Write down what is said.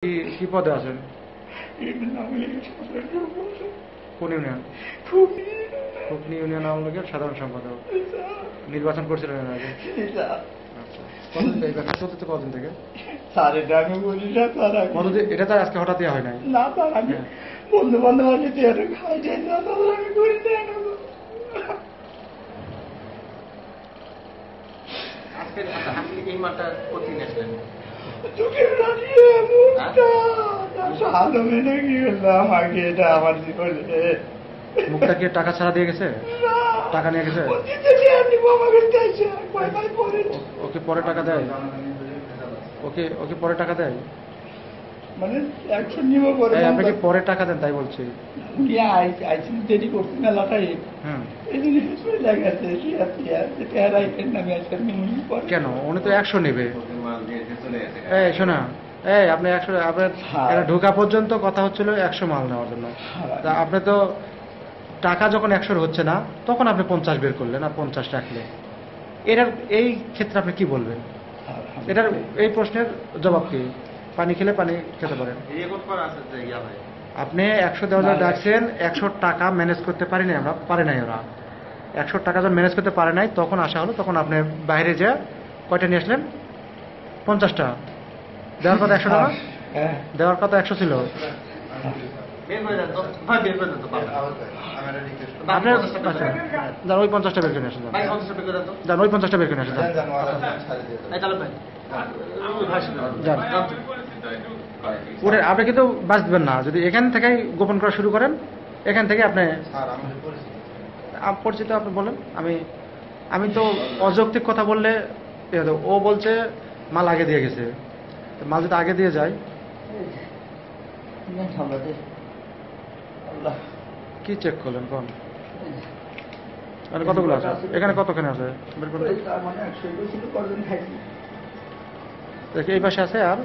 কি পদে আছেন? কোন ইউনিয়ন? খুকনি ইউনিয়ন আওয়ামী লীগের সাধারণ সম্পাদক। নির্বাচন করছিলেন এর আগে? আচ্ছা, কতদিন থেকে ব্যবসা চলতেছে? কতদিন থেকে? এটা তো আজকে হঠাৎই হয় নাই। বন্ধু বান্ধব আছে আজকে আপনি এই মাঠটা প্রতি আসলেন মুখটা কি টাকা ছাড়া দিয়ে গেছে? টাকা নিয়ে গেছে? ওকে পরে টাকা দেয়? ওকে পরে টাকা দেয়? মানে অ্যাকশন নিব পরে আপনাকে পরে টাকা দেন তাই বলছি। দেরি করছি মেলাটাই এই জিনিস লাগাচ্ছে কেন? উনি তো 100 নেবে। শোনা, আপনি 100 আপনার ঢোকা পর্যন্ত কথা হচ্ছিল 100 মাল নেওয়ার জন্য। তা আপনি তো টাকা যখন 100 হচ্ছে না তখন আপনি 50 বের করলেন আর 50 রাখলেন। এই ক্ষেত্রে আপনি কি বলবেন? এটার এই প্রশ্নের জবাব কি? পানি খেলে পানি খেতে পারেন। আপনি 100 দেওয়া ডাকছেন, 100 টাকা ম্যানেজ করতে পারি নাই আমরা, পারে নাই ওরা। 100 টাকা যখন ম্যানেজ করতে পারে নাই তখন আসা হলো, তখন আপনি বাইরে যে কয়টা নিয়ে আসলেন? 50টা। দেওয়ার কথা 100 টাকা, দেওয়ার কথা 100 ছিল। আপনার ওই 50টা বের করে আসেন, ওই 50টা বের করে আসেন। আপনি কিন্তু বাঁচ দিবেন না যদি এখান থেকেই গোপন করা শুরু করেন। এখান থেকে আপনি পরিচিত, আপনি বলেন। আমি তো অযৌক্তিক কথা বললে ও বলছে মাল আগে দিয়ে গেছে, মাল যদি আগে দিয়ে যায়। কি চেক করলেন কোন? মানে কতগুলো আছে এখানে? কতখানি আছে বের করতে? এই পাশে আছে আর